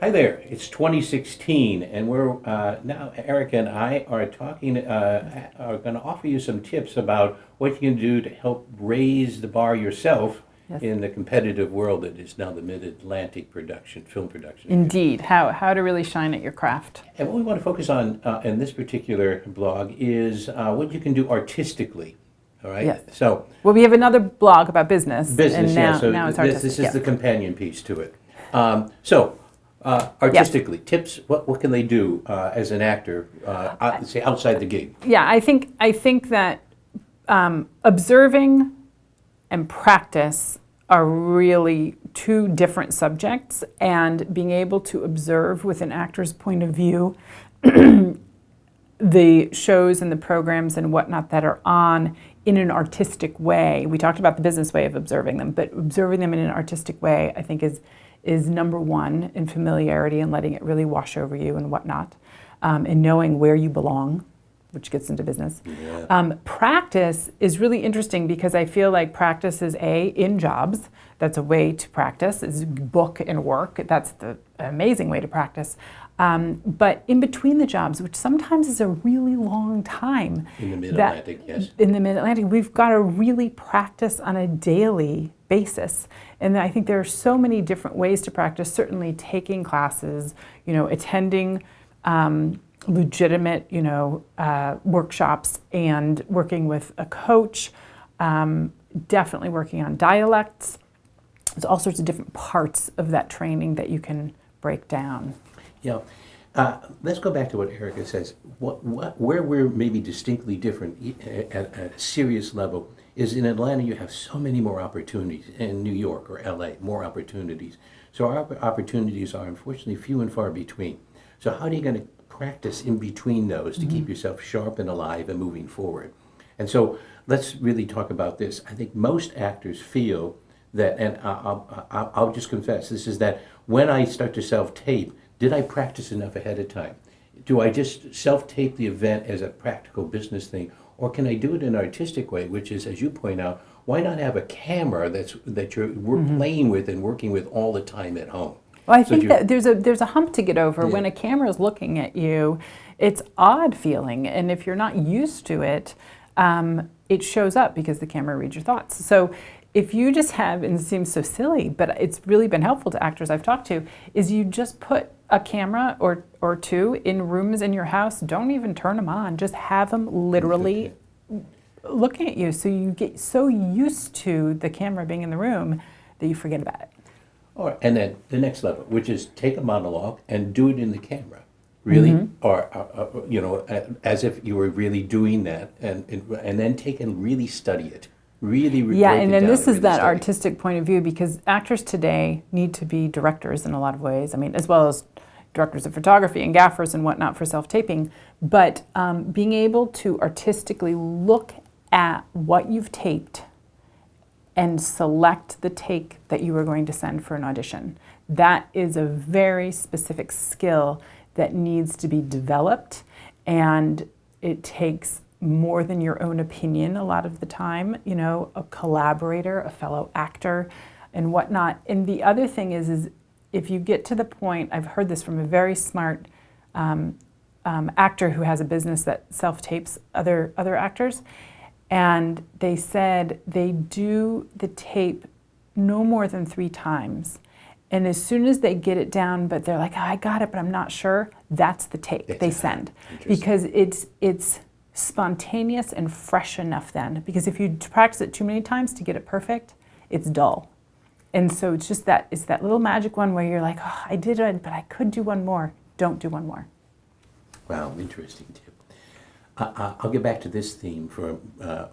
Hi there, it's 2016, and we're now, Erica and I are are going to offer you some tips about what you can do to help raise the bar yourself Yes. in the competitive world that is now the mid-Atlantic film production. Indeed, how to really shine at your craft. And what we want to focus on in this particular blog is what you can do artistically, all right? Yes. So, Well, we have another blog about business. business, and now, yeah, so now it's this artistic. is yes. the companion piece to it. Artistically, tips, what can they do as an actor, say outside the gig? Yeah, I think that observing and practice are really two different subjects, and being able to observe with an actor's point of view the shows and the programs and whatnot that are on in an artistic way. We talked about the business way of observing them, but observing them in an artistic way, I think, is number one in familiarity and letting it really wash over you and whatnot, and knowing where you belong, which gets into business. Yeah. Practice is really interesting because I feel like practice is in jobs. That's a way to practice, is book and work. That's the amazing way to practice. But in between the jobs, which sometimes is a really long time. In the Mid-Atlantic, yes. In the Mid-Atlantic, we've got to really practice on a daily basis. And I think there are so many different ways to practice, certainly taking classes, attending legitimate, workshops and working with a coach, definitely working on dialects. There's all sorts of different parts of that training that you can break down. Yeah. Let's go back to what Erica says. Where we're maybe distinctly different at a serious level is in Atlanta you have so many more opportunities, in New York or LA, more opportunities. So our opportunities are unfortunately few and far between. So how are you going to practice in between those to keep yourself sharp and alive and moving forward? And so let's really talk about this. I think most actors feel that, and I'll just confess, this is that when I start to self-tape, did I practice enough ahead of time? Do I just self-tape the event as a practical business thing? Or can I do it in an artistic way, which is, as you point out, why not have a camera that you're playing with and working with all the time at home? Well, I think that there's a hump to get over. Yeah. When a camera is looking at you. It's odd feeling, and if you're not used to it, it shows up because the camera reads your thoughts. So if you just have, and it seems so silly, but it's really been helpful to actors I've talked to, is you just put a camera or two in rooms in your house. Don't even turn them on. Just have them literally looking at you, so you get so used to the camera being in the room that you forget about it. And then the next level, which is take a monologue and do it in the camera, really, or as if you were really doing that, and then take and really study it, really. Yeah, break and it then down this and is really that study. artistic point of view, because actors today need to be directors in a lot of ways. I mean, as well as directors of photography and gaffers and whatnot for self-taping, but being able to artistically look at what you've taped and select the take that you are going to send for an audition. That is a very specific skill that needs to be developed, and it takes more than your own opinion a lot of the time, a collaborator, a fellow actor, and whatnot. And the other thing is if you get to the point, I've heard this from a very smart actor who has a business that self-tapes other actors, and they said they do the tape no more than 3 times. And as soon as they get it down, but they're like, oh, I got it, but I'm not sure, that's the tape they send. Because it's spontaneous and fresh enough then. Because if you practice it too many times to get it perfect, it's dull. And so it's just it's that little magic one where you're like, oh, I did it, but I could do one more. Don't do one more. Wow, interesting tip. I'll get back to this theme for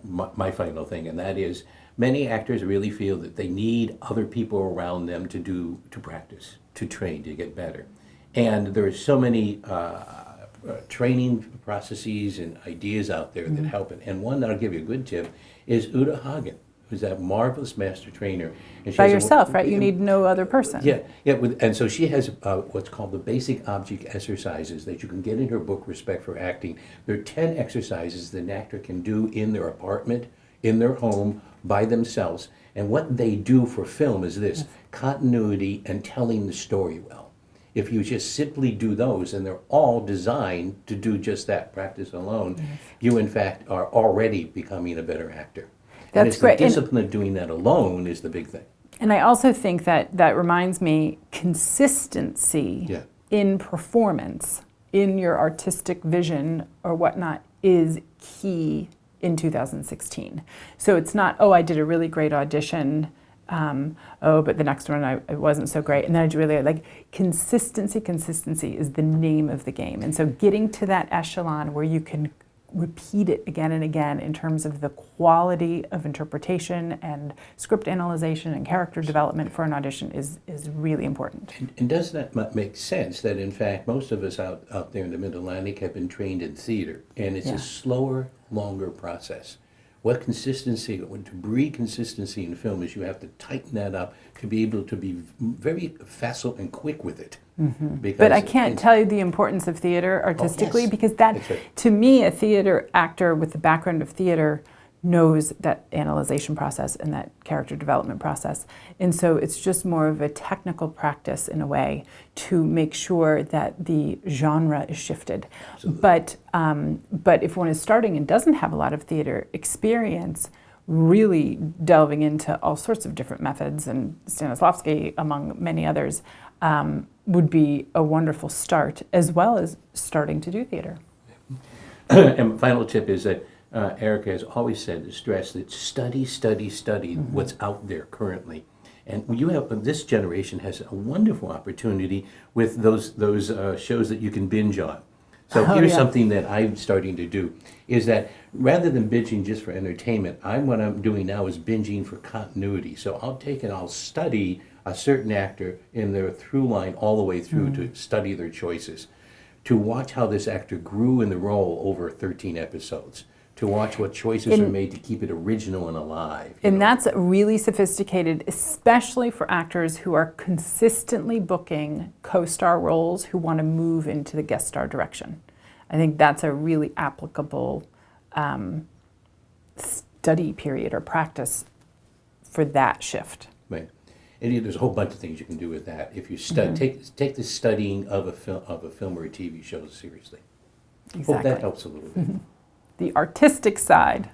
my final thing, and that is many actors really feel that they need other people around them to practice, to train, to get better. And there are so many training processes and ideas out there that help it. And one that I'll give you a good tip is Uta Hagen, who's that marvelous master trainer. And she By has yourself, right? You need no other person. Yeah. And so she has what's called the basic object exercises that you can get in her book, Respect for Acting. There are 10 exercises that an actor can do in their apartment, in their home, by themselves. And what they do for film is this: continuity and telling the story well. if you just simply do those, and they're all designed to do just that, practice alone, you in fact are already becoming a better actor. And That's it's great. the discipline of doing that alone is the big thing. And I also think that reminds me, consistency Yeah. in performance, in your artistic vision or whatnot, is key in 2016. So it's not, oh, I did a really great audition, but the next one I wasn't so great, and then I did really, like, consistency is the name of the game. And so getting to that echelon where you can repeat it again and again in terms of the quality of interpretation and script analyzation and character development for an audition is really important. And does that make sense that in fact most of us out there in the Mid-Atlantic have been trained in theater, and it's Yeah. a slower, longer process. What consistency, to breed consistency in film is you have to tighten that up to be able to be very facile and quick with it. Because But I can't tell you the importance of theater artistically, yes. because that, That's right. to me, a theater actor with the background of theater knows that analyzation process and that character development process. And so it's just more of a technical practice in a way to make sure that the genre is shifted. But if one is starting and doesn't have a lot of theater experience, really delving into all sorts of different methods, and Stanislavski, among many others, would be a wonderful start, as well as starting to do theater. And final tip is that Erica has always said to stress that study what's out there currently. And you have, this generation has a wonderful opportunity with those shows that you can binge on. So here's something that I'm starting to do, is that rather than binging just for entertainment, what I'm doing now is binging for continuity. So I'll take and I'll study a certain actor in their through line all the way through to study their choices, to watch how this actor grew in the role over 13 episodes, to watch what choices are made to keep it original and alive. And that's really sophisticated, especially for actors who are consistently booking co-star roles who want to move into the guest star direction. I think that's a really applicable study period or practice for that shift. Right. And there's a whole bunch of things you can do with that if you take the studying of a film or a TV show seriously. Exactly. Hope that helps a little bit. The artistic side.